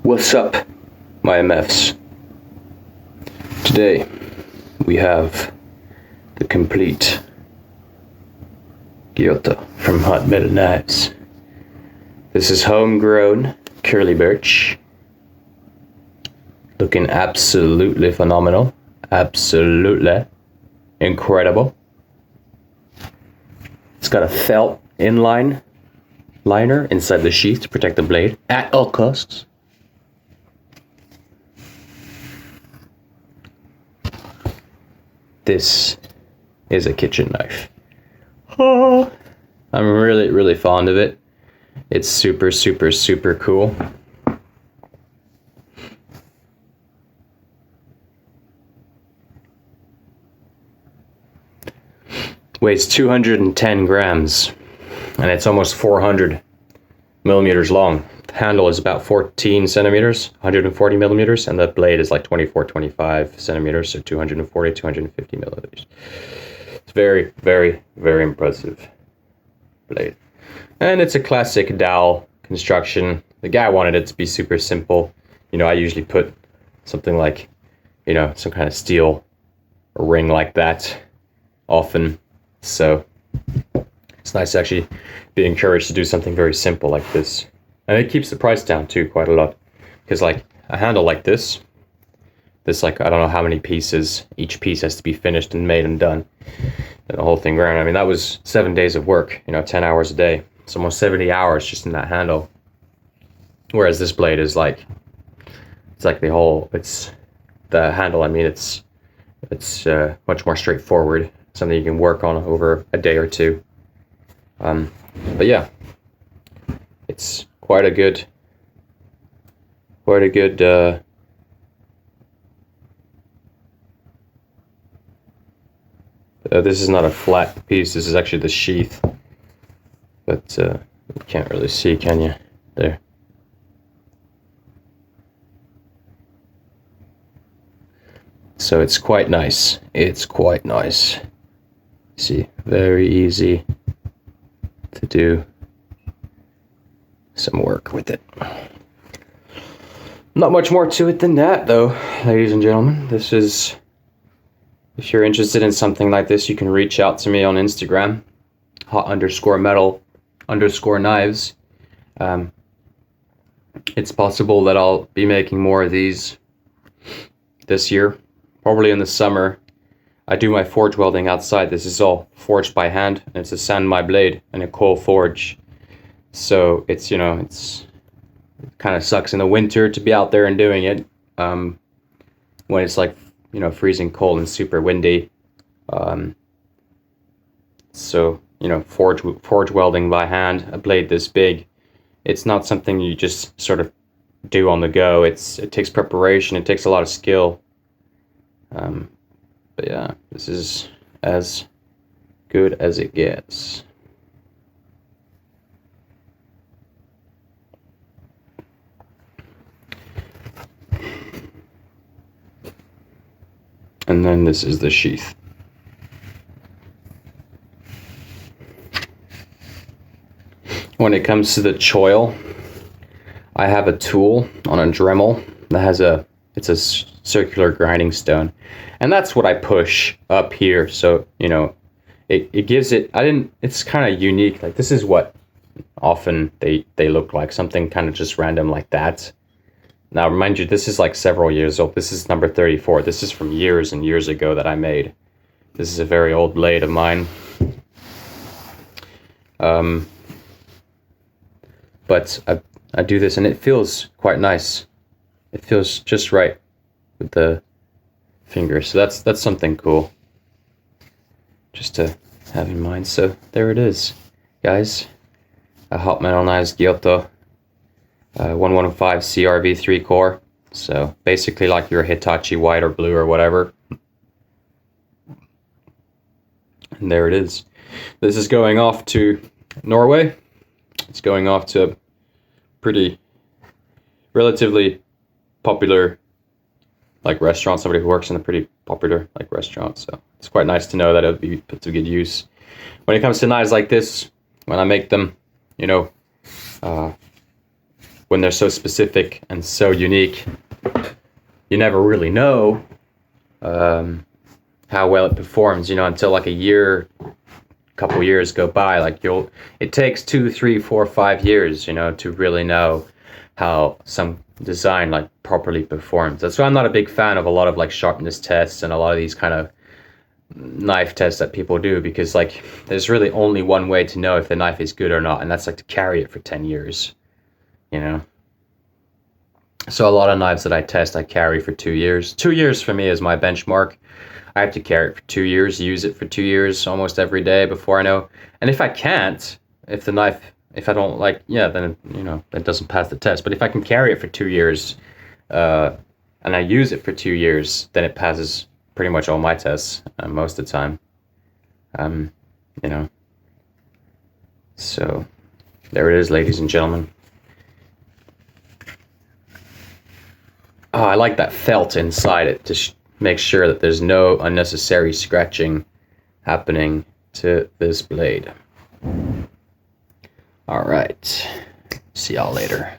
What's up, my MFs? Today we have the complete Gyuoto from Hot Metal Knives. This is homegrown curly birch. Looking absolutely phenomenal. Absolutely incredible. It's got a felt inline liner inside the sheath to protect the blade at all costs. This is a kitchen knife. Oh, I'm really fond of it. It's super cool. Weighs 210 grams and it's almost 400 millimeters long. The handle is about 14 centimeters, 140 millimeters, and the blade is like 25 centimeters, so 250 millimeters. It's very impressive blade. And it's a classic dowel construction. The guy wanted it to be super simple. You know, I usually put something like, you know, some kind of steel ring like that often. So it's nice to actually be encouraged to do something very simple like this. And it keeps the price down too quite a lot. Because like a handle like this like, I don't know how many pieces, each piece has to be finished and made and done. And the whole thing around. I mean, that was 7 days of work, you know, 10 hours a day. It's almost 70 hours just in that handle. Whereas this blade is like, it's like the handle, I mean, it's much more straightforward. Something you can work on over a day or two. But yeah, it's quite a good this is not a flat piece, this is actually the sheath, but you can't really see, can you? There. So it's quite nice. See, very easy to do some work with it. Not much more to it than that, though, ladies and gentlemen. This is, if you're interested in something like this, you can reach out to me on Instagram, hot_metal_knives. It's possible that I'll be making more of these this year, probably in the summer. I do my forge welding outside. This is all forged by hand, and it's a SanMai blade and a coal forge. So it's, you know, it kind of sucks in the winter to be out there and doing it. When it's like, you know, freezing cold and super windy. So, you know, forge welding by hand, a blade this big, it's not something you just sort of do on the go. It takes preparation, it takes a lot of skill. But yeah, this is as good as it gets. And then this is the sheath. When it comes to the choil, I have a tool on a Dremel that has it's a circular grinding stone, and that's what I push up here. So, you know, it gives it, it's kind of unique. Like, this is what often they look like, something kind of just random like that. Now, mind you, this is like several years old. This is number 34. This is from years and years ago that I made. This is a very old blade of mine. But I do this and it feels quite nice. It feels just right with the finger. So that's something cool just to have in mind. So there it is, guys. A Hot Metal Knives Gyuoto 115 CRV3 core. So basically like your Hitachi white or blue or whatever. And there it is. This is going off to Norway. It's going off to a pretty relatively popular like restaurant, somebody who works in a pretty popular like restaurant. So it's quite nice to know that it'll be put to good use. When it comes to knives like this, when I make them, you know, when they're so specific and so unique, you never really know how well it performs, you know, until like a year, couple years go by. Like it takes 2, 3, 4, 5 years, you know, to really know how some design like properly performs. That's why I'm not a big fan of a lot of like sharpness tests and a lot of these kind of knife tests that people do, because like there's really only one way to know if the knife is good or not, and that's like to carry it for 10 years, you know. So a lot of knives that I test, I carry for 2 years. 2 years for me is my benchmark. I have to carry it for 2 years, use it for 2 years almost every day before I know. And if I can't, if I don't like, yeah, then, you know, it doesn't pass the test. But if I can carry it for 2 years and I use it for 2 years, then it passes pretty much all my tests most of the time. You know. So there it is, ladies and gentlemen. Oh, I like that felt inside it to make sure that there's no unnecessary scratching happening to this blade. All right. See y'all later.